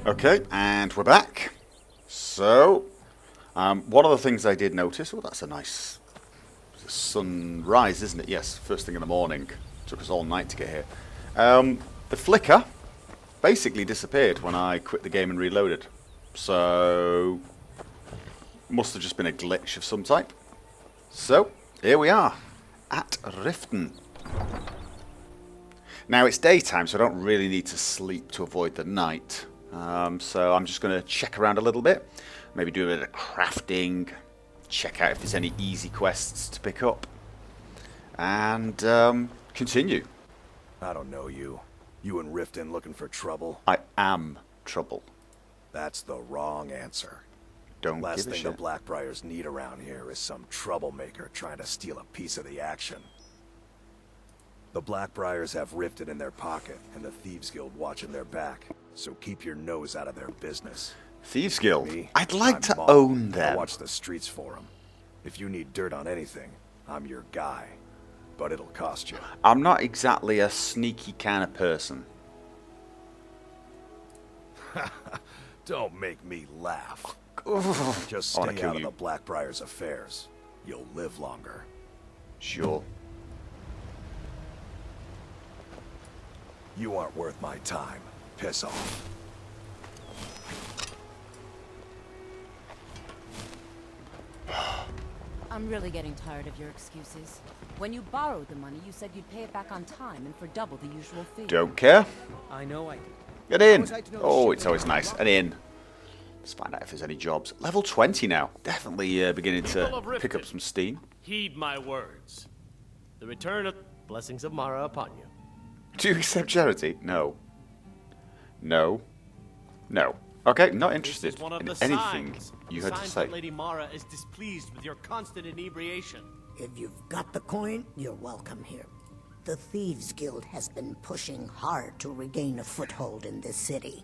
Okay, and we're back. So, one of the things I did notice... Oh, that's a nice sunrise, isn't it? Yes, first thing in the morning. Took us all night to get here. The flicker basically disappeared when I quit the game and reloaded. So, must have just been a glitch of some type. So, here we are, at Riften. Now, it's daytime, so I don't really need to sleep to avoid the night. So I'm just going to check around a little bit. Maybe do a bit of crafting. Check out if there's any easy quests to pick up. And continue. I don't know you. You in Riften looking for trouble? I am trouble. That's the wrong answer. Don't Last give a thing shit. the Blackbriars need around here is some troublemaker trying to steal a piece of the action. The Blackbriars have Riften in their pocket, and the Thieves Guild watching their back. So keep your nose out of their business. Thieves Guild. Me, I'd like I'm to Moth. own I them. watch the streets for them. If you need dirt on anything, I'm your guy. But it'll cost you. I'm not exactly a sneaky kind of person. Don't make me laugh. Just I wanna stay kill out of you. the Blackbriars' affairs. You'll live longer. Sure. You aren't worth my time. Piss off. I'm really getting tired of your excuses. When you borrowed the money, you said you'd pay it back on time and for double the usual fee. Don't care. I know I... Get in. Oh, it's always nice. And in. Let's find out if there's any jobs. Level 20 now. Definitely beginning to pick up some steam. Heed my words. The return of blessings of Mara upon you. Do you accept charity? No. No. No. Okay, not This interested is one of in the anything signs. you The had to signs say. that Lady Mara is displeased with your constant inebriation. If you've got the coin, you're welcome here. The Thieves Guild has been pushing hard to regain a foothold in this city.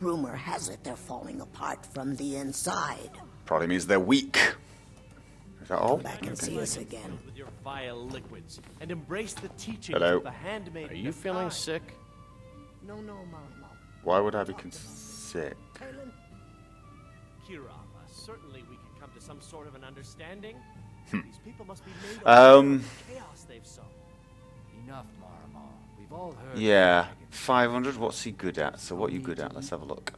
Rumor has it they're falling apart from the inside. Probably means they're weak. Is that all? Come back and see us again. With your vile liquids and embrace the teachings Hello. of the handmaid. Are you feeling sick? No, Mama. Why would I be sick? Kira, certainly we can come to some sort of an understanding. Hmm. These people must be made of chaos they've sown. Enough, Marama. We've all heard. Yeah. 500. What's he good at? So what are you good at? Let's have a look.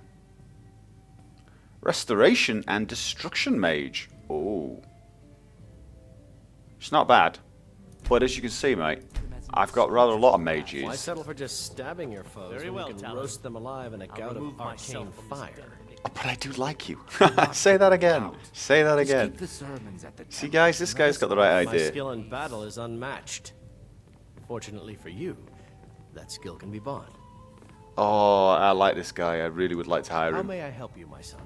Restoration and Destruction Mage. Oh. It's not bad. But as you can see, mate, I've got rather a lot of Why mages. settle for just stabbing your foes Very when well, you can Talon. roast them alive in a I'll gout of remove arcane myself from this fire? identity. Oh, but I do like you. Say that again. Say that again. See, guys, this guy's got the right My idea. skill in battle is unmatched. Fortunately for you, that skill can be bought. Oh, I like this guy. I really would like to hire How him. may I help you, my son?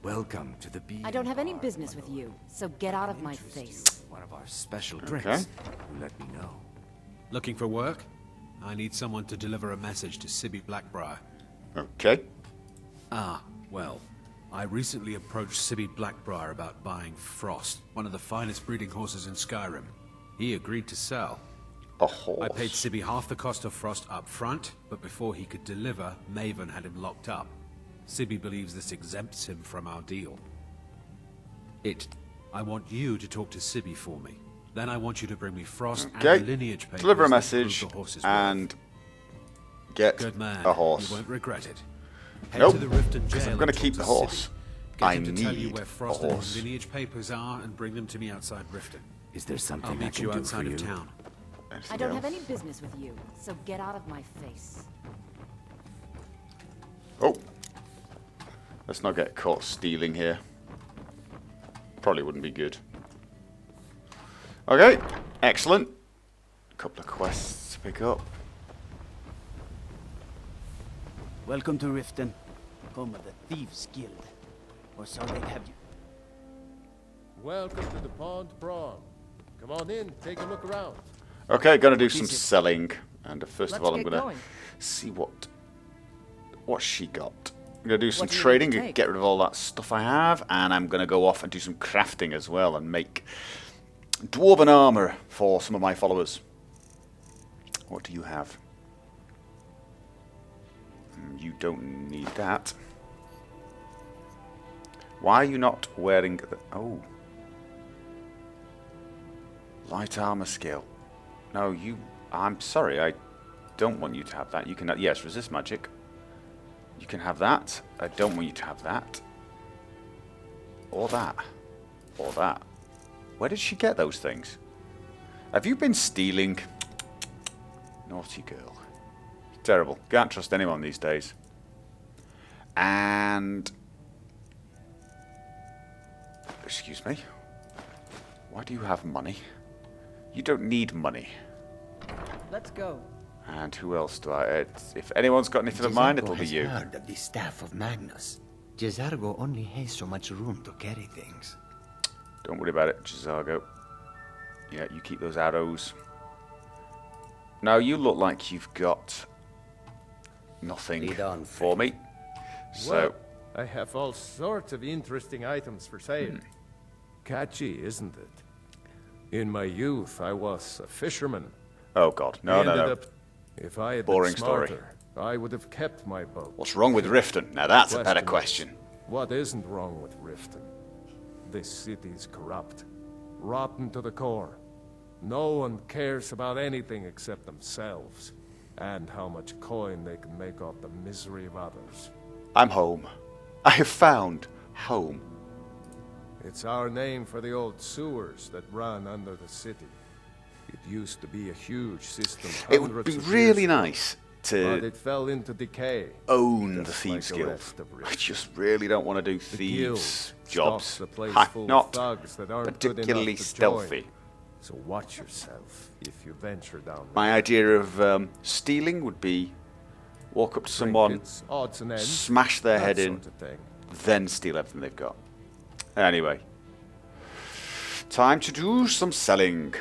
Welcome to the bee. I don't have any business with you, so get out of my face. One of our special Okay. drinks. You let me know. Looking for work? I need someone to deliver a message to Sibby Blackbriar. Okay. Ah, well, I recently approached Sibby Blackbriar about buying Frost, one of the finest breeding horses in Skyrim. He agreed to sell. A horse. I paid Sibby half the cost of Frost up front, but before he could deliver, Maven had him locked up. Sibby believes this exempts him from our deal. I want you to talk to Sibby for me. Then I want you to bring me Frost Okay. and the lineage papers Deliver a that message prove the horse's and worth. get Good man. a horse. You won't regret it. Head Nope, to the Riften because jail I'm going and to keep talk the to horse. Sibby. Get I him to tell you need where a Frost and his horse. lineage papers are and bring them to me outside Riften. Is there something I'll I meet can you do for outside you? of town. Anything I don't else? have any business with you, so get out of my face. Oh. Let's not get caught stealing here. Probably wouldn't be good. Okay. Excellent. A couple of quests to pick up. Welcome to Riften, home of the Thieves Guild. Or so they'd have you. Welcome to the Pond Prawn. Come on in, take a look around. Okay, gonna do some selling. And first of Let's all, I'm get gonna going. see what she got. I'm gonna do some What do you trading need to and take? get rid of all that stuff I have, and I'm gonna go off and do some crafting as well and make dwarven armor for some of my followers. What do you have? You don't need that. Why are you not wearing the... Oh. Light armor skill. No, you... I'm sorry, I don't want you to have that. You can... Yes, resist magic. You can have that. I don't want you to have that. Or that. Or that. Where did she get those things? Have you been stealing? Naughty girl. Terrible. Can't trust anyone these days. And... Excuse me. Why do you have money? You don't need money. Let's go. And who else do I... if anyone's got anything in mind, it'll be you. Heard of the staff of Magnus. Jezargo only has so much room to carry things. Don't worry about it, Jezargo. Yeah, you keep those arrows. Now, you look like you've got nothing for me. So... Well, I have all sorts of interesting items for sale. Catchy, isn't it? In my youth, I was a fisherman. Oh, God. No, no, no. If I had Boring been smarter, story. I would have kept my boat. What's wrong with Riften? Now, that's a better Question question. is, what isn't wrong with Riften? This city's corrupt. Rotten to the core. No one cares about anything except themselves. And how much coin they can make off the misery of others. I'm home. I have found home. It's our name for the old sewers that run under the city. It used to be a huge system. It would be really nice But to it fell into decay. own the just Thieves like the Guild. rest of I Rift. just really don't want to do The guild thieves jobs. stocks the place I'm full of not thugs that aren't good enough particularly to stealthy. join. So watch yourself if you venture down there. My idea of stealing would be walk up to someone, Trinkets, odds and ends, smash their that head in, sort of thing. then steal everything they've got. Anyway. Time to do some selling.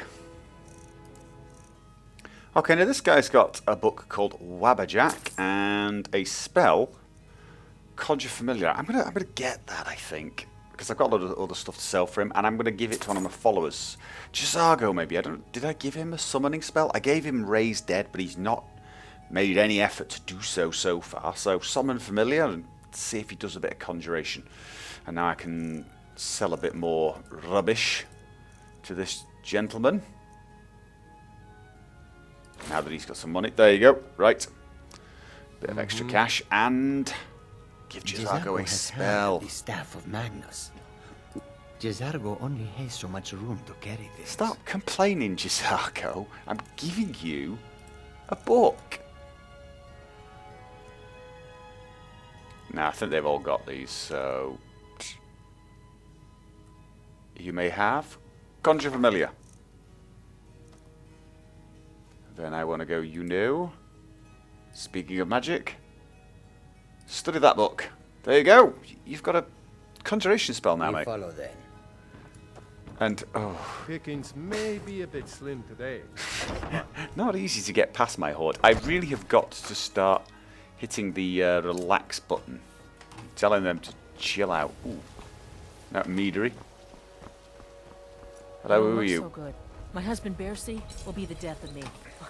Okay, now this guy's got a book called Wabberjack and a spell, Conjure Familiar. I'm gonna get that, I think, because I've got a lot of other stuff to sell for him, and I'm gonna give it to one of my followers. Jezargo, maybe. Did I give him a summoning spell? I gave him Raise Dead, but he's not made any effort to do so far. So summon Familiar and see if he does a bit of conjuration. And now I can sell a bit more rubbish to this gentleman. Now that he's got some money. There you go. Right. Bit of extra cash and give Jezargo a spell. The staff of Magnus. Jezargo only has so much room to carry things. Stop complaining, Jezargo. I'm giving you a book. Now, I think they've all got these, so... You may have Conjure Familiar. Then I want to go, you know. Speaking of magic, study that book. There you go. You've got a conjuration spell now, mate. Follow then. And, oh, Pickings may be a bit slim today. not easy to get past my horde. I really have got to start hitting the relax button. Telling them to chill out. Ooh. Not meadery. Hello, who are you? So good. My husband Bearsea will be the death of me.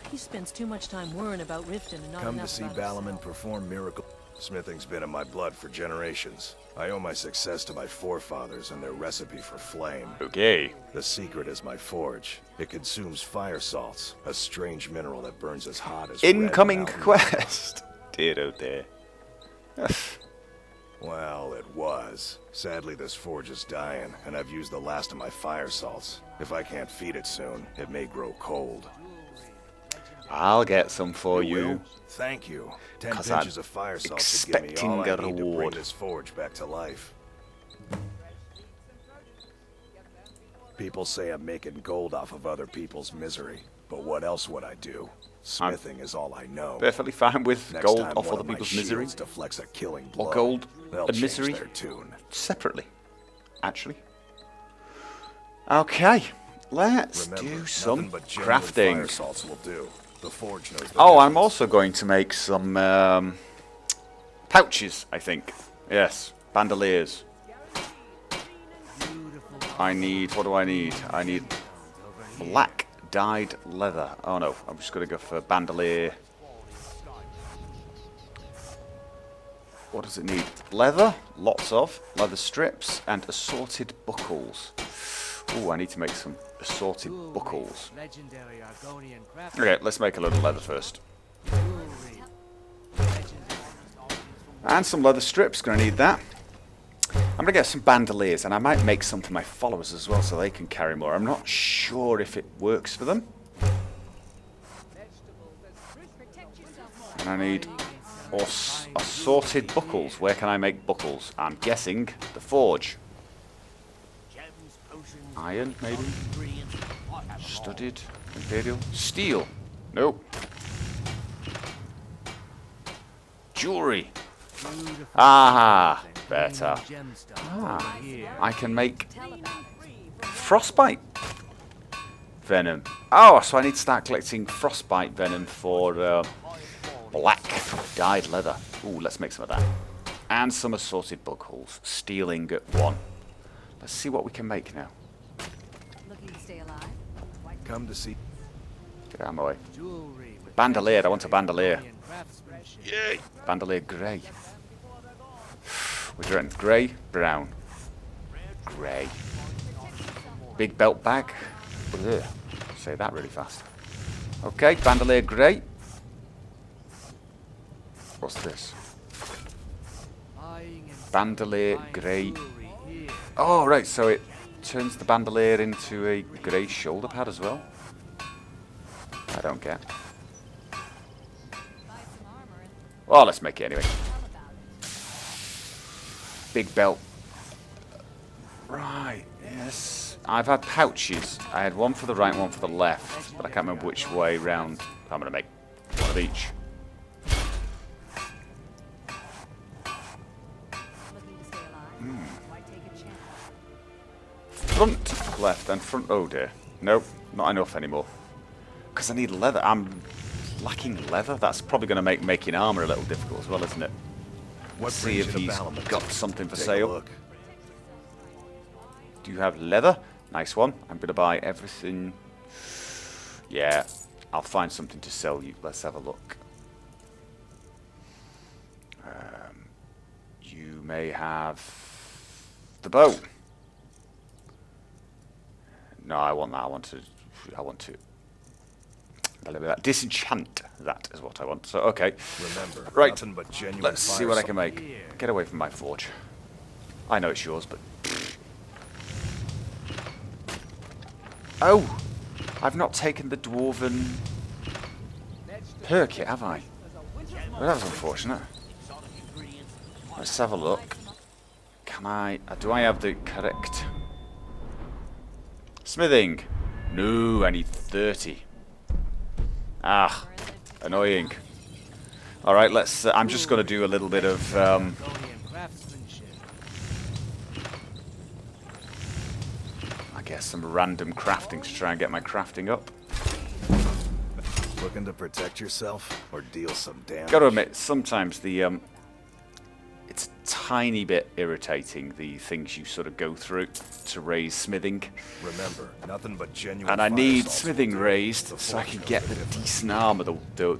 He spends too much time worrying about Riften and not Come to enough see about Balaman himself. perform miracles. Smithing's been in my blood for generations. I owe my success to my forefathers and their recipe for flame. Okay. The secret is my forge. It consumes fire salts, a strange mineral that burns as hot as Incoming red mountain. quest. Dear, oh dear. Well, it was. Sadly, this forge is dying, and I've used the last of my fire salts. If I can't feed it soon, it may grow cold. I'll get some for you. Will? Thank you. 10 'Cause I'm pinches of fire salt should give me all I expecting a need to bring reward. this forge back to life. People say I'm making gold off of other people's misery, but what else would I do? Smithing is all I know. Perfectly fine with Next gold time off one other of my people's misery. shields deflects a killing blow, Or gold they'll and change misery their tune. separately. Actually. Okay. Let's Remember, do nothing some but genuine fire crafting. salts will do. The forge knows the Oh, I'm difference. also going to make some pouches, I think. Yes, bandoliers. I need, what do I need? I need black dyed leather. Oh no, I'm just going to go for bandolier. what does it need? Leather, lots of leather strips, and assorted buckles. Oh, I need to make some assorted buckles. Okay, let's make a load of leather first. And some leather strips, gonna need that. I'm gonna get some bandoliers, and I might make some for my followers as well so they can carry more. I'm not sure if it works for them. And I need assorted buckles. Where can I make buckles? I'm guessing the forge. Iron, maybe? Studded. Imperial. Steel. Nope. Jewelry. Ah, better. Ah, I can make frostbite venom. Oh, so I need to start collecting frostbite venom for black dyed leather. Ooh, let's make some of that. And some assorted buckles. Steel ingot 1. Let's see what we can make now. Looking to stay alive? Come to see. Get out of my way. Bandolier, I want a bandolier. Yay! Bandolier grey. We're doing grey, brown. Grey. Big belt bag. Ugh. Say that really fast. Okay, bandolier grey. What's this? Bandolier grey. Oh, right, so it turns the bandolier into a grey shoulder pad as well? I don't get. Well, let's make it anyway. Big belt. Right, yes. I've had pouches. I had one for the right, one for the left, but I can't remember which way round. I'm going to make one of each. Front left and front. Oh dear. Nope, not enough anymore. Because I need leather. I'm lacking leather. That's probably going to make making armor a little difficult as well, isn't it? Let's see if he's got something for sale. Do you have leather? Nice one. I'm going to buy everything. Yeah, I'll find something to sell you. Let's have a look. You may have the bow. No, I want that. I want to disenchant. That is what I want. So okay. Remember, right. nothing but genuine Let's see what I can make. Get away from my forge. I know it's yours, but oh, I've not taken the dwarven perk yet, have I? Well, that was unfortunate. Let's have a look. Can I? Do I have the correct smithing? No, I need 30. Ah, annoying. All right, let's. I'm just going to do a little bit of. I guess some random crafting to try and get my crafting up. Looking to protect yourself or deal some damage? Got to admit, sometimes the it's a tiny bit irritating, the things you sort of go through to raise smithing. Remember, nothing but genuine. And I need smithing raised so I can get the decent armor, the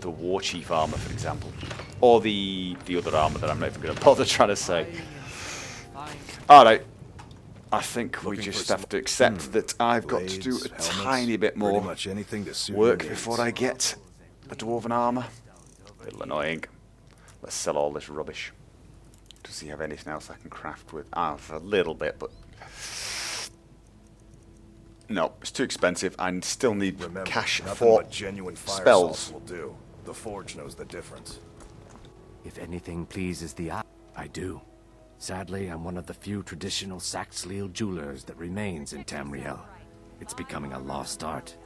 war chief armor, for example, or the other armor that I'm not even going to bother trying to say. All right, I think we just have to accept that I've got to do a tiny bit more work before I get the dwarven armor. A little annoying. Let's sell all this rubbish. Does he have anything else I can craft with? Ah, for a little bit, but no, it's too expensive. I still need cash for spells. Will do. The forge knows the difference. If anything pleases the eye, I do. Sadly, I'm one of the few traditional Saxhleel jewelers that remains in Tamriel. It's becoming a lost art.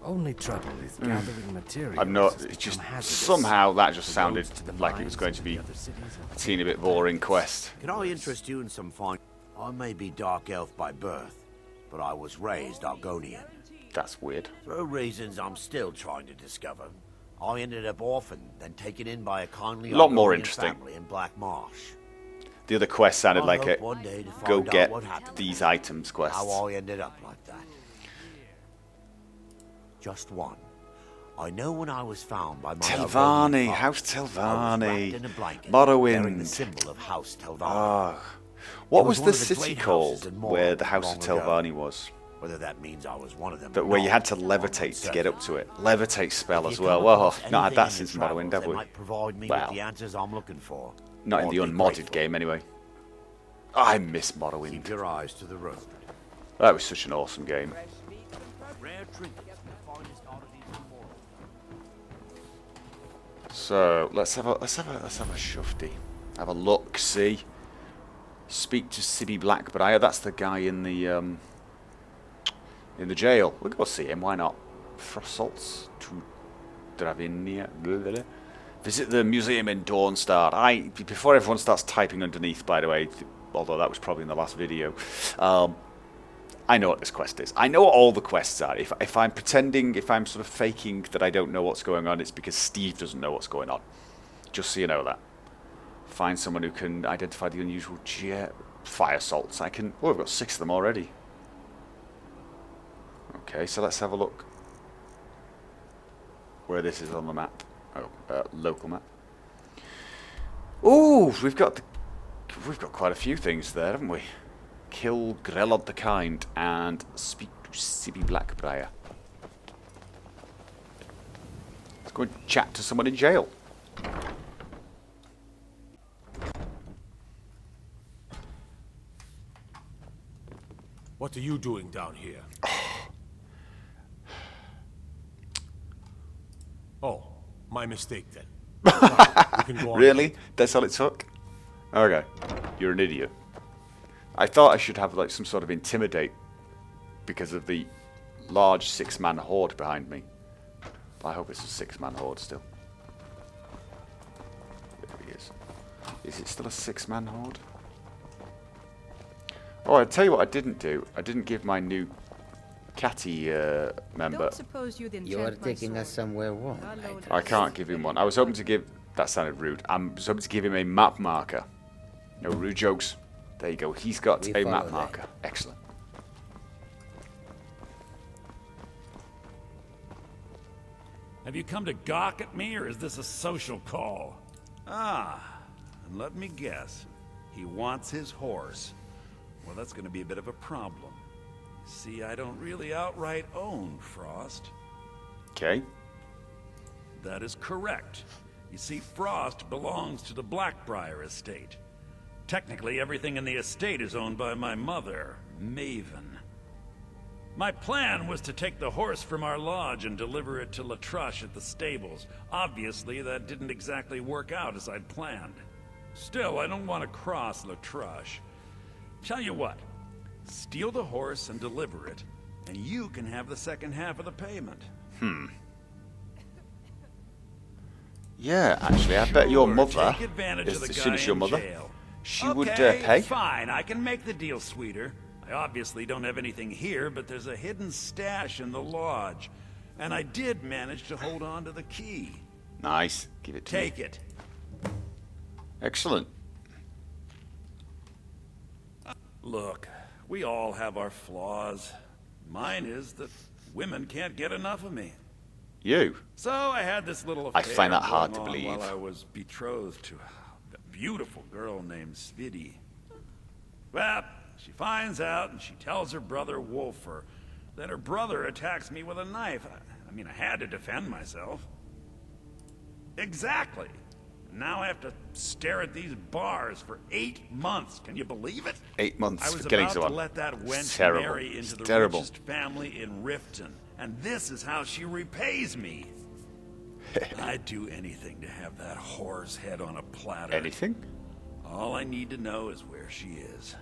Only trouble is gathering materials. I'm not. It just somehow that just sounded like it was going to be a teeny bit boring quest. Can I interest you in some fine? I may be dark elf by birth, but I was raised Argonian. That's weird. For reasons I'm still trying to discover, I ended up orphaned, then taken in by a kindly lot more Argonian interesting family in Black Marsh. The other quest sounded like a one day to go find out get what happened. these items quest. How I ended up like that. Just one. I know when I was found by my Telvanni, Argonian House father, I was wrapped in a Telvanni, blanket, bearing the Morrowind. symbol of House Telvanni. Ah, what It was one the of the city great called houses in where the Morrowind House of long ago. Telvanni was? Whether that means I was one of them. That or where you not, had to I'm levitate to get uncertain. up to it. Levitate spell If as you well. come Well, across not had anything that in since your Morrowind, travels have that we? might provide me Well, with the answers I'm looking for. not in I'd the be unmodded grateful. game anyway. I miss Morrowind. Keep your eyes to the road. That was such an awesome game. Rare trinkets, the finest oddities in the world. So let's have a shufty. Have a look, see. Speak to Sibby Blackbriar. That's the guy in the jail. We'll go see him. Why not? Frost salts to Dravinia. Visit the museum in Dawnstar. Before everyone starts typing underneath, by the way, although that was probably in the last video. I know what this quest is. I know what all the quests are. If I'm pretending, if I'm sort of faking that I don't know what's going on, it's because Steve doesn't know what's going on. Just so you know that. Find someone who can identify the unusual fire salts. Oh, we've got 6 of them already. Okay, so let's have a look where this is on the map. Oh, local map. Ooh, we've got quite a few things there, haven't we? Kill Grelod the Kind and speak to Sibby Blackbriar. Let's go and chat to someone in jail. What are you doing down here? Oh, my mistake then. You can go on. Really? That's all it took? Okay. You're an idiot. I thought I should have like some sort of intimidate because of the large 6-man horde behind me. But I hope it's a 6-man horde still. There he is. Is it still a 6-man horde? Oh, I'll tell you what I didn't do. I didn't give my new Catty member. You're taking us somewhere warm. I can't give him one. I was hoping to give... That sounded rude. I was hoping to give him a map marker. No rude jokes. There you go. He's got a map marker. Excellent. Have you come to gawk at me, or is this a social call? Ah, and let me guess. He wants his horse. Well, that's going to be a bit of a problem. See, I don't really outright own Frost. Okay. That is correct. You see, Frost belongs to the Blackbriar estate. Technically, everything in the estate is owned by my mother, Maven. My plan was to take the horse from our lodge and deliver it to Latrush at the stables. Obviously, that didn't exactly work out as I'd planned. Still, I don't want to cross Latrush. Tell you what, steal the horse and deliver it, and you can have the second half of the payment. Yeah, actually, I bet your mother Take advantage is of the as guy soon as your in mother. jail. She would Okay, pay. fine, I can make the deal sweeter. I obviously don't have anything here, but there's a hidden stash in the lodge. And I did manage to hold on to the key. Nice. Give it to me. Take it. Excellent. Look, we all have our flaws. Mine is that women can't get enough of me. You? So I had this little I affair find that hard going to on believe. while I was betrothed to a beautiful girl named Svidi. Well, she finds out and she tells her brother Wolfer. Then her brother attacks me with a knife. I mean, I had to defend myself. Exactly. Now I have to stare at these bars for 8 months. Can you believe it? 8 months I was for getting about to someone. let that wench It's terrible. marry It's into the terrible. richest family in Riften. And this is how she repays me. I'd do anything to have that whore's head on a platter. Anything? All I need to know is where she is.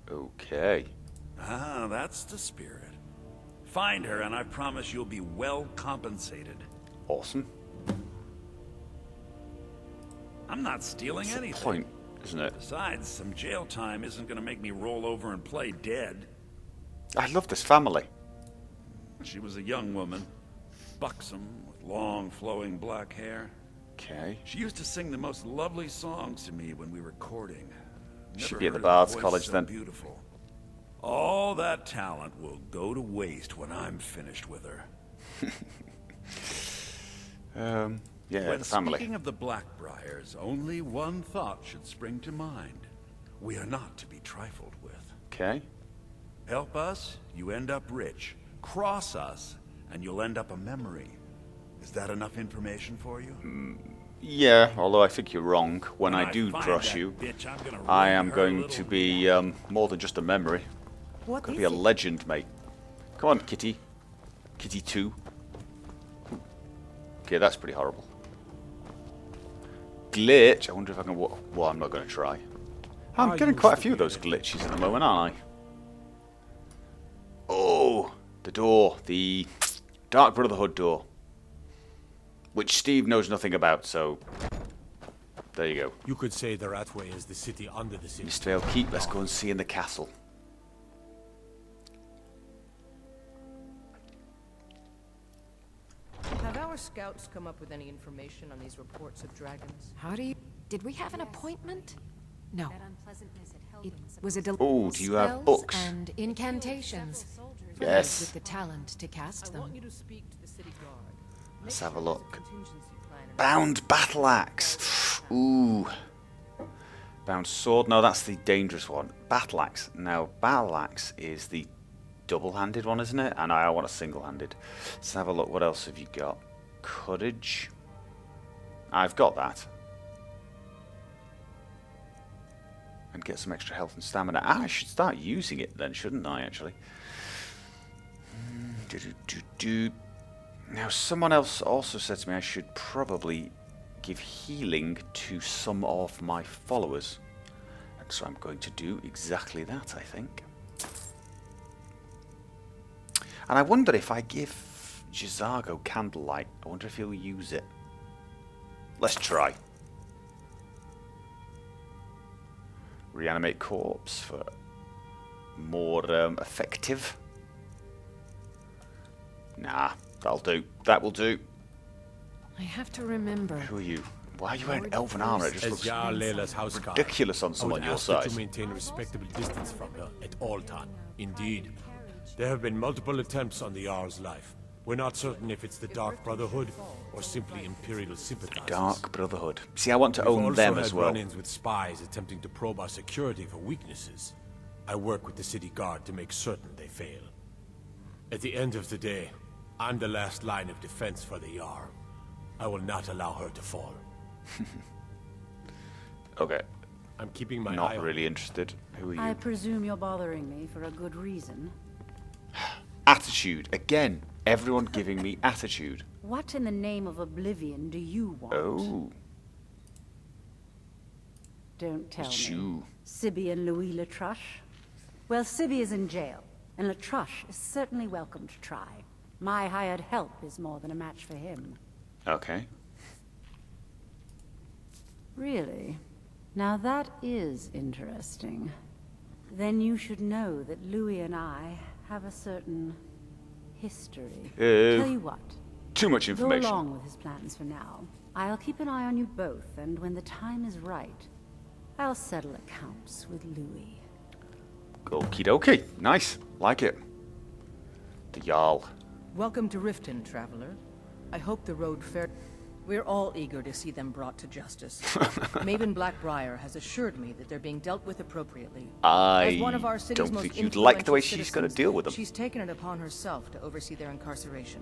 Okay. Ah, that's the spirit. Find her and I promise you'll be well compensated. Awesome. I'm not stealing That's the anything. point, isn't it? Besides, some jail time isn't going to make me roll over and play dead. I love this family. She was a young woman, buxom, with long flowing black hair. Okay. She used to sing the most lovely songs to me when we were courting. Should Never be at the heard a Bard's voice College so then. Beautiful. All that talent will go to waste when I'm finished with her. Yeah, When the family. speaking of the Blackbriars, only one thought should spring to mind. We are not to be trifled with. Okay. Help us, you end up rich. Cross us, and you'll end up a memory. Is that enough information for you? Yeah, although I think you're wrong. When I do find cross that you, bitch, I'm gonna I wring am her going little to be more than just a memory. What Could is be a it? legend, mate. Come on, Kitty. Kitty 2. Okay, that's pretty horrible. Glitch. I wonder if I can... Well, I'm not going to try. I'm getting quite a few of those glitches at the moment, aren't I? Oh, the door. The Dark Brotherhood door. Which Steve knows nothing about, so... There you go. You could say the Ratway is the city under the city. Mr. Vale Keep, let's go and see in the castle. Have our scouts come up with any information on these reports of dragons? How do you... Did we have an appointment? No. It was a Oh, do you have books? and incantations. For Yes. those with the talent to cast them. You to speak to the city guard. Let's have a look. Bound Battle Axe. Ooh. Bound Sword. No, that's the dangerous one. Battle Axe. Now, Battle Axe is the double-handed one, isn't it? And I want a single-handed. Let's have a look. What else have you got? Courage. I've got that. And get some extra health and stamina. I should start using it then, shouldn't I, actually? Now, someone else also said to me I should probably give healing to some of my followers. And so I'm going to do exactly that, I think. And I wonder if I give J'zargo Candlelight, I wonder if he'll use it. Let's try. Reanimate Corpse for more effective. Nah, that'll do. That will do. I have to remember. Who are you? Why are you wearing elven armor? It just As looks Jarl Layla's housecarl, ridiculous on I would someone your ask you size. to maintain a respectable distance from her at all times. Indeed. There have been multiple attempts on the Jarl's life. We're not certain if it's the Dark Brotherhood or simply Imperial sympathizers. Dark Brotherhood. See, I want to We've own also them had as well. run-ins with spies attempting to probe our security for weaknesses. I work with the city guard to make certain they fail. At the end of the day, I'm the last line of defense for the Jarl. I will not allow her to fall. Okay. I'm keeping my eye Not on really interested. Who are you? I presume you're bothering me for a good reason. Attitude. Again, everyone giving me attitude. What in the name of oblivion do you want? Oh. Don't tell It's me. you. Sibby and Louis Latruche? Well, Sibby is in jail, and Latruche is certainly welcome to try. My hired help is more than a match for him. Okay. Really? Now that is interesting. Then you should know that Louis and I have a certain history. Tell you what. Too much information. Go along with his plans for now. I'll keep an eye on you both, and when the time is right, I'll settle accounts with Louis. Okie dokie. Nice. Like it. The Jarl. Welcome to Riften, traveler. I hope the road fair... We're all eager to see them brought to justice. Maven Blackbriar has assured me that they're being dealt with appropriately. As one of our city's don't most think you'd like the way influential she's going to citizens, deal with them. She's taken it upon herself to oversee their incarceration.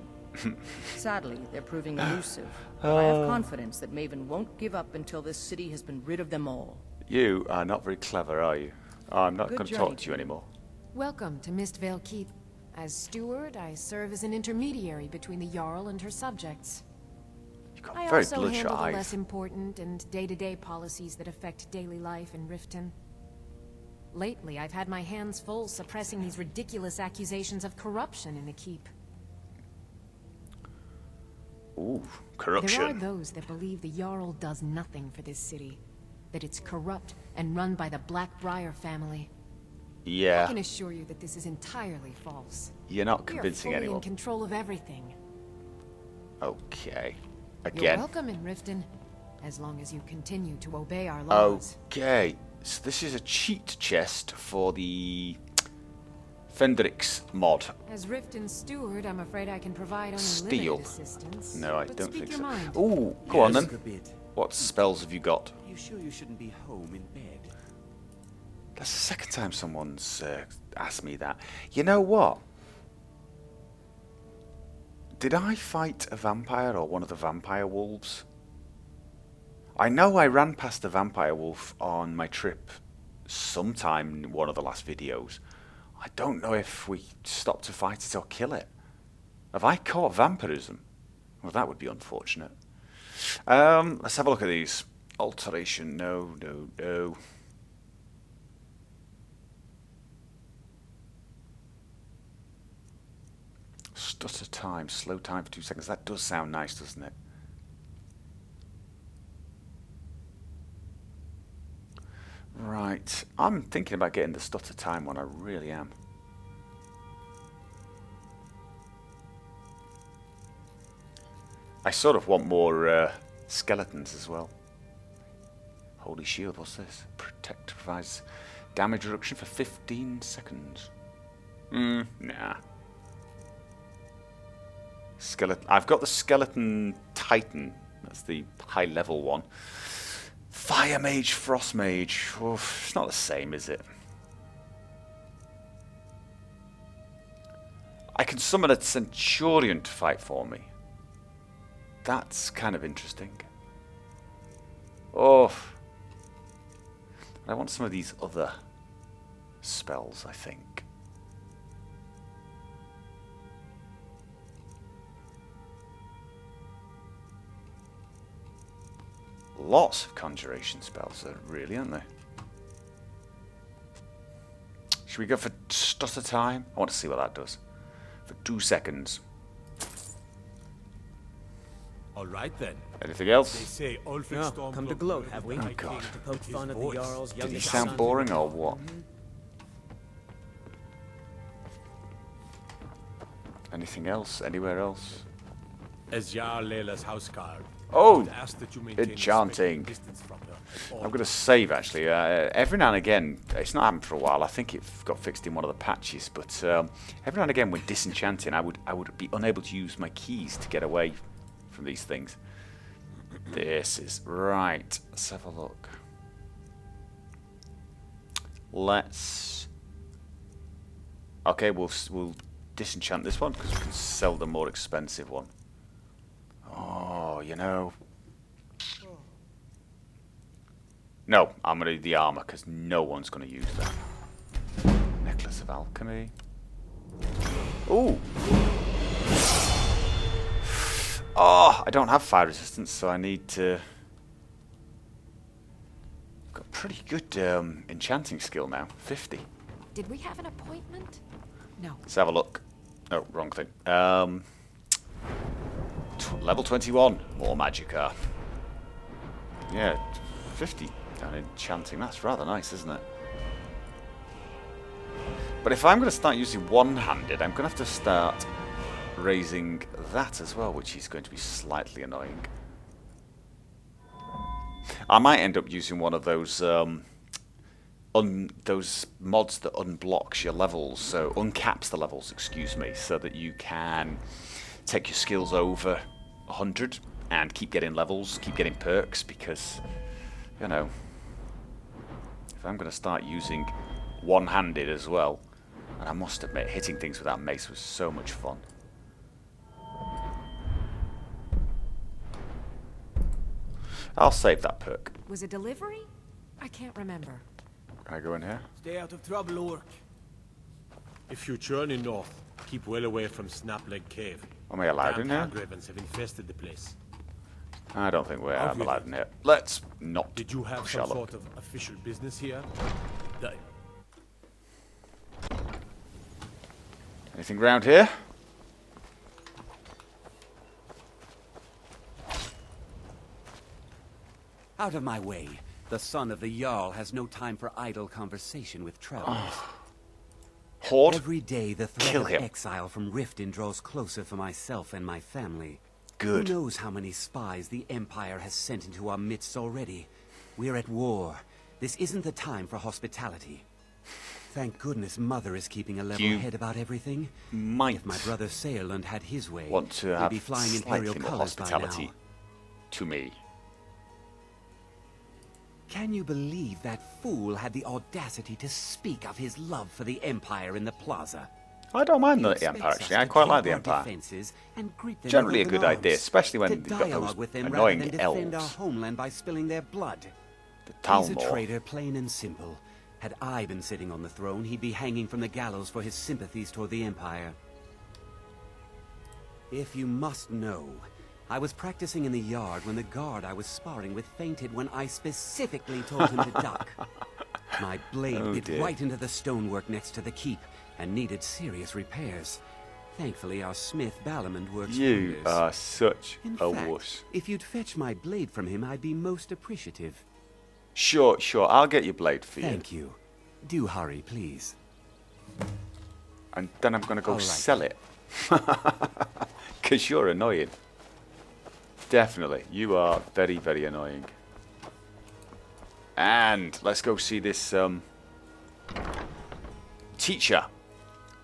Sadly, they're proving elusive. I have confidence that Maven won't give up until this city has been rid of them all. You are not very clever, are you? I'm not Good going to journey talk to you anymore. Welcome to Mistvale Keep. As steward, I serve as an intermediary between the Jarl and her subjects. I very also handle bloodshot the eyes. less important and day-to-day policies that affect daily life in Riften. Lately, I've had my hands full suppressing these ridiculous accusations of corruption in the keep. Ooh, corruption. There are those that believe the Jarl does nothing for this city, that it's corrupt and run by the Blackbriar family. Yeah. I can assure you that this is entirely false. You're not We are convincing fully anyone. in control of everything. Okay. You're Again. welcome in Riften, as long as you continue to obey our laws. Okay. So this is a cheat chest for the Fendrix mod. As Riften's steward, I'm afraid I can provide only Steel. limited assistance. No, I But don't speak think your so. mind. Ooh, go on then. A bit. What spells have you got? You sure you shouldn't be home in bed? That's the second time someone's asked me that. You know what? Did I fight a vampire or one of the vampire wolves? I know I ran past the vampire wolf on my trip sometime in one of the last videos. I don't know if we stopped to fight it or kill it. Have I caught vampirism? Well, that would be unfortunate. Let's have a look at these. Alteration, no, no, no. Stutter time, slow time for 2 seconds. That does sound nice, doesn't it? Right. I'm thinking about getting the stutter time one. I really am. I sort of want more skeletons as well. Holy shield, what's this? Protect provides damage reduction for 15 seconds. Nah. Skeleton. I've got the skeleton titan. That's the high level one. Fire mage, frost mage. Oof, it's not the same, is it? I can summon a centurion to fight for me. That's kind of interesting. Oh, I want some of these other spells, I think. Lots of conjuration spells, really, aren't they? Should we go for stutter time? I want to see what that does. For 2 seconds. All right then. Anything else? They say No, come to gloat, have we? Oh, God. To poke fun at the Jarl's Did he youngest sound son. boring or what? Anything else? Anywhere else? As Jarl Layla's houseguard. Oh, ask that you maintain a enchanting. respectful distance from her at all I'm going to save, actually. Every now and again, it's not happened for a while. I think it got fixed in one of the patches, but every now and again when disenchanting, I would be unable to use my keys to get away from these things. This is right. Let's have a look. Let's. Okay, we'll disenchant this one because we can sell the more expensive one. Oh, you know. No, I'm going to do the armor because no one's going to use that. Necklace of Alchemy. Ooh. Oh, I don't have fire resistance, so I need to. I've got pretty good enchanting skill now. 50. Did we have an appointment? No. Let's have a look. Oh, wrong thing. Level 21. More magicka. Yeah, 50 on enchanting. That's rather nice, isn't it? But if I'm going to start using one-handed, I'm going to have to start raising that as well, which is going to be slightly annoying. I might end up using one of those those mods that unblocks your levels, so uncaps the levels, excuse me, so that you can take your skills over 100 and keep getting levels, keep getting perks, because, you know, if I'm going to start using one-handed as well, and I must admit, hitting things with that mace was so much fun. I'll save that perk. Was it delivery? I can't remember. Can I go in here? Stay out of trouble, Orc. If you journey north, keep well away from Snapleg Cave. Am I allowed in here? Hagravens have infested the place. I don't think we're Obviously. allowed in here. Let's not. Did you have some sort of official business here? Anything round here? Out of my way. The son of the Jarl has no time for idle conversation with travelers. Horde? Every day the threat Kill of him. exile from Riften draws closer for myself and my family. Good. Who knows how many spies the Empire has sent into our midst already? We're at war. This isn't the time for hospitality. Thank goodness Mother is keeping a level head about everything. If my brother Saeland had his way, want to he'd have be flying slightly Imperial more colors by hospitality now. to me. Can you believe that fool had the audacity to speak of his love for the Empire in the plaza? I don't mind the Empire, actually. I quite like the Empire. Generally a good idea, especially when you've got those annoying elves. Our homeland by spilling their blood. The He's a Talmor. traitor, plain and simple. Had I been sitting on the throne, he'd be hanging from the gallows for his sympathies toward the Empire. If you must know, I was practicing in the yard when the guard I was sparring with fainted when I specifically told him to duck. My blade bit right into the stonework next to the keep and needed serious repairs. Thankfully, our smith Balamond works You wonders. are such In a fact, wuss. if you'd fetch my blade from him, I'd be most appreciative. Sure, I'll get your blade for you. Thank you. Do hurry, please. And then I'm going to go All right. sell it. Because you're annoying. Definitely. You are very, very annoying. And let's go see this teacher.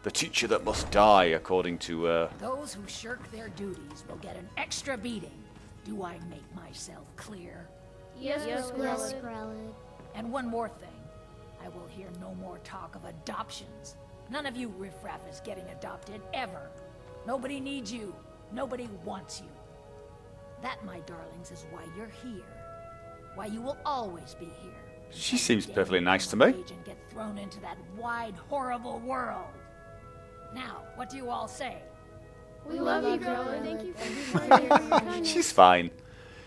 The teacher that must die, according to... Those who shirk their duties will get an extra beating. Do I make myself clear? Yes, Grelid. And one more thing. I will hear no more talk of adoptions. None of you riffraff is getting adopted, ever. Nobody needs you. Nobody wants you. That, my darlings, is why you're here. Why you will always be here. She seems perfectly nice to me. And get thrown into that wide, horrible world. Now, what do you all say? We love you, Grelid. Thank you for your kindness. She's fine.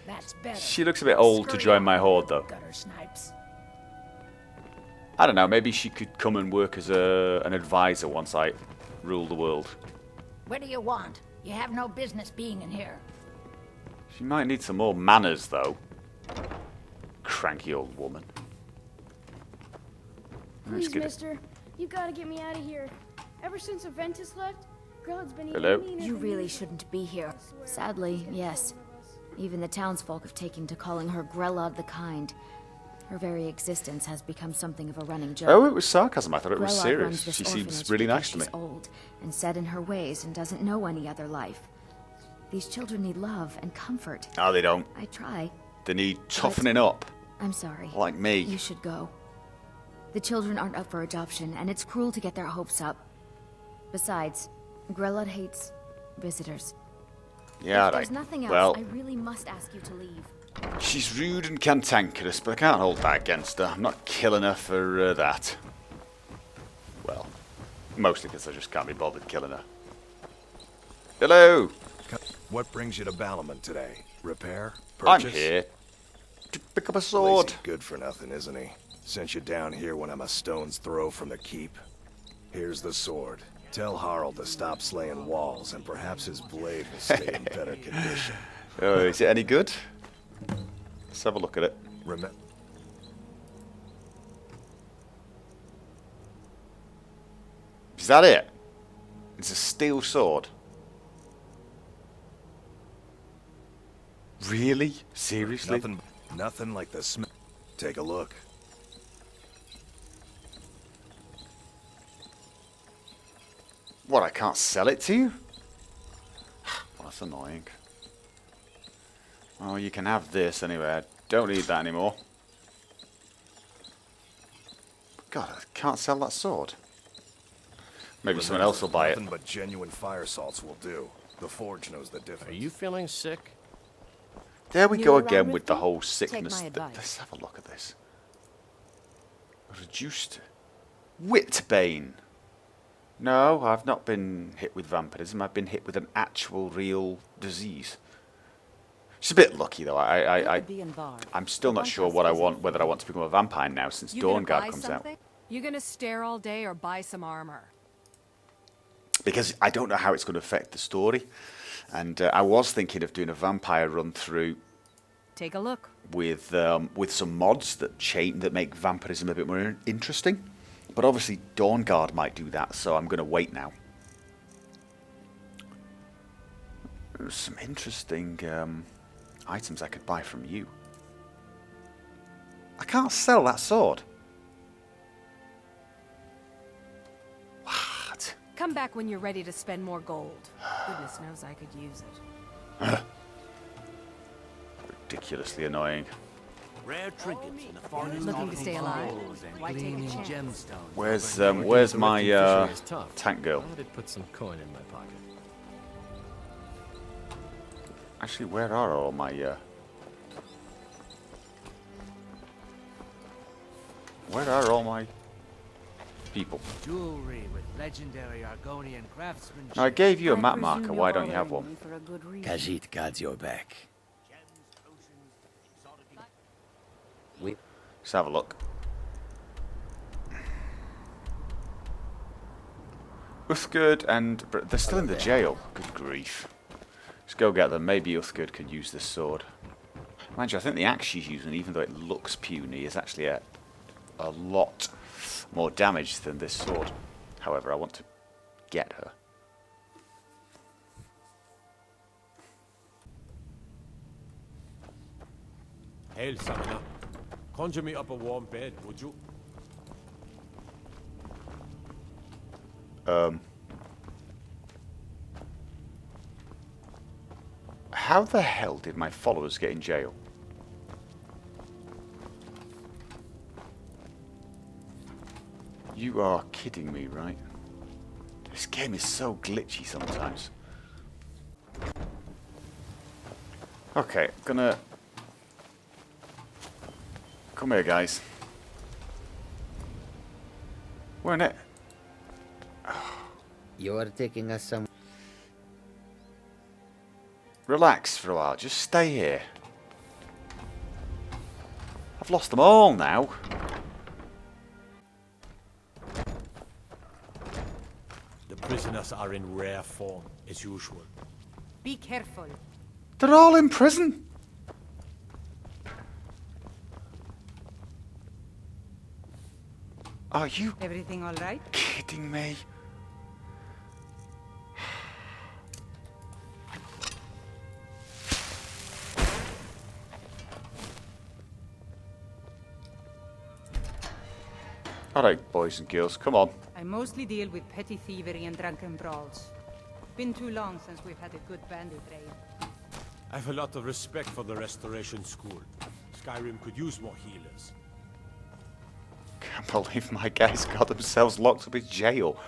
That's better. She looks a bit old to join my horde, though. Gutter snipes. I don't know, maybe she could come and work as an advisor once I rule the world. What do you want? You have no business being in here. She might need some more manners, though. Cranky old woman. Let's Please, get mister. You gotta get me out of here. Ever since Aventus left, Grelid's been Hello? eating meaner You than really me. shouldn't be here. Sadly, yes. Even the townsfolk have taken to calling her Grelod the Kind. Her very existence has become something of a running joke. Oh, it was sarcasm. I thought it was Grelod serious. runs this She seems orphanage really because nice to me. she's old and set in her ways and doesn't know any other life. These children need love and comfort. Oh, they don't. I try. They need toughening up. I'm sorry. Like me. You should go. The children aren't up for adoption, and it's cruel to get their hopes up. Besides, Grelod hates visitors. Yeah, If right. there's nothing else, Well, I really must ask you to leave. she's rude and cantankerous, but I can't hold that against her. I'm not killing her for that. Well, mostly because I just can't be bothered killing her. Hello! What brings you to Balamond today? Repair? I'm Purchase? here to pick up a sword. Lazy good for nothing, isn't he? Sent you down here when I'm a stone's throw from the keep. Here's the sword. Tell Harald to stop slaying walls, and perhaps his blade will stay in better condition. Oh, is it any good? Let's have a look at it. Is that it? It's a steel sword. Really? Seriously? Nothing like the smell. Take a look. What, I can't sell it to you? Well, that's annoying. Oh, you can have this anyway. I don't need that anymore. God, I can't sell that sword. Maybe someone else will buy it. Nothing but genuine fire salts will do. The forge knows the difference. Are you feeling sick? There we New go around again with the Riften? whole Take sickness. my advice. Let's have a look at this. Reduced. Whitbane. No, I've not been hit with vampirism. I've been hit with an actual, real disease. It's a bit lucky though. I'm still not sure what I want. Whether I want to become a vampire now, since Dawnguard comes out. You gonna stare all day or buy some armor? Because I don't know how it's going to affect the story, and I was thinking of doing a vampire run through. Take a look. With some mods that make vampirism a bit more interesting. But obviously Dawnguard might do that, so I'm going to wait now. There's some interesting items I could buy from you. I can't sell that sword. Come back when you're ready to spend more gold. Goodness knows I could use it. Ridiculously annoying. Rare trinkets in the finest Looking to stay alive? Why take a Gleaming chance? gemstones. Where's my tank girl? I did put some coin in my pocket. Actually, where are all my where are all my people? Jewelry with legendary Argonian craftsmanship. Now, I gave you a map marker. Why don't you have one? Khajiit guards your back. Let's have a look. Uthgerd and they're still in the jail. Good grief. Let's go get them. Maybe Uthgerd could use this sword. Mind you, I think the axe she's using, even though it looks puny, is actually a lot more damage than this sword. However, I want to get her. Hail, Summoner. Conjure me up a warm bed, would you? How the hell did my followers get in jail? You are kidding me, right? This game is so glitchy sometimes. Okay, gonna... Come here, guys. We're in it. You're taking us some... Relax for a while. Just stay here. I've lost them all now. The prisoners are in rare form, as usual. Be careful. They're all in prison. Are you Everything all right? kidding me? Alright, boys and girls, come on. I mostly deal with petty thievery and drunken brawls. Been too long since we've had a good bandit raid. I have a lot of respect for the Restoration School. Skyrim could use more healers. Can't believe my guys got themselves locked up in jail.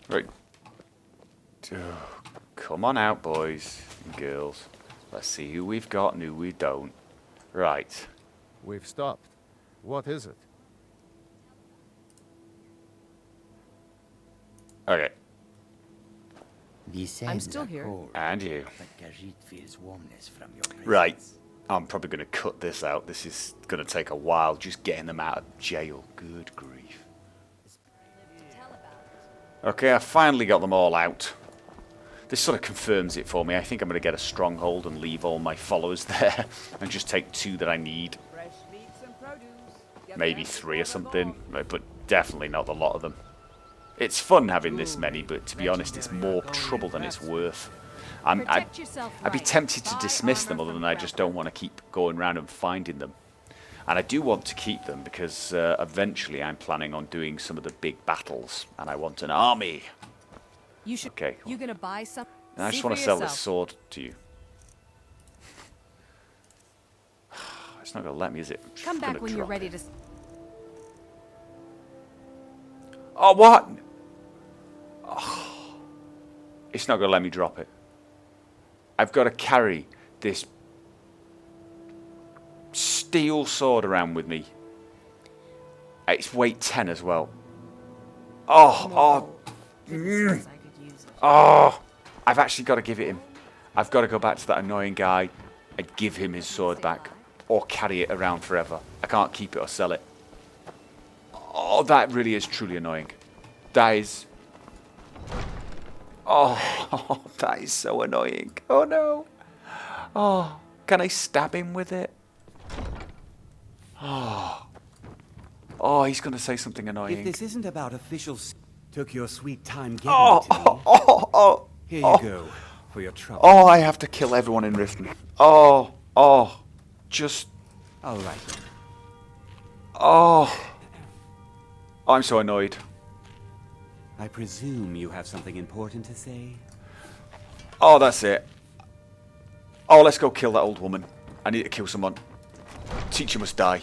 Right. Come on out, boys and girls. Let's see who we've got and who we don't. Right. We've stopped. What is it? Okay. I'm still here. And you. But Khajiit feels warmness from your presence. Right. I'm probably going to cut this out. This is going to take a while, just getting them out of jail. Good grief. Okay, I finally got them all out. This sort of confirms it for me. I think I'm going to get a stronghold and leave all my followers there and just take 2 that I need. Maybe 3 or something, but definitely not a lot of them. It's fun having this many, but to be honest, it's more trouble than it's worth. I'd be tempted to dismiss them, other than I just don't want to keep going around and finding them. And I do want to keep them because eventually I'm planning on doing some of the big battles, and I want an army. You should. Okay. You gonna buy some? And I just want to sell this sword to you. It's not going to let me, is it? Come back when you're ready to. Oh, what? Oh. It's not going to let me drop it. I've got to carry this steel sword around with me. It's weight 10 as well. Oh. I've actually got to give it him. I've got to go back to that annoying guy and give him his sword back. Or carry it around forever. I can't keep it or sell it. Oh, that really is truly annoying. That is... Oh, that is so annoying. Oh, no. Oh, can I stab him with it? Oh. Oh, he's going to say something annoying. If this isn't about officials, took your sweet time getting to me. Here you go, for your trouble. Oh, I have to kill everyone in Riften. Oh. Just... All right. Oh. I'm so annoyed. I presume you have something important to say? Oh, that's it. Oh, let's go kill that old woman. I need to kill someone. Teacher must die.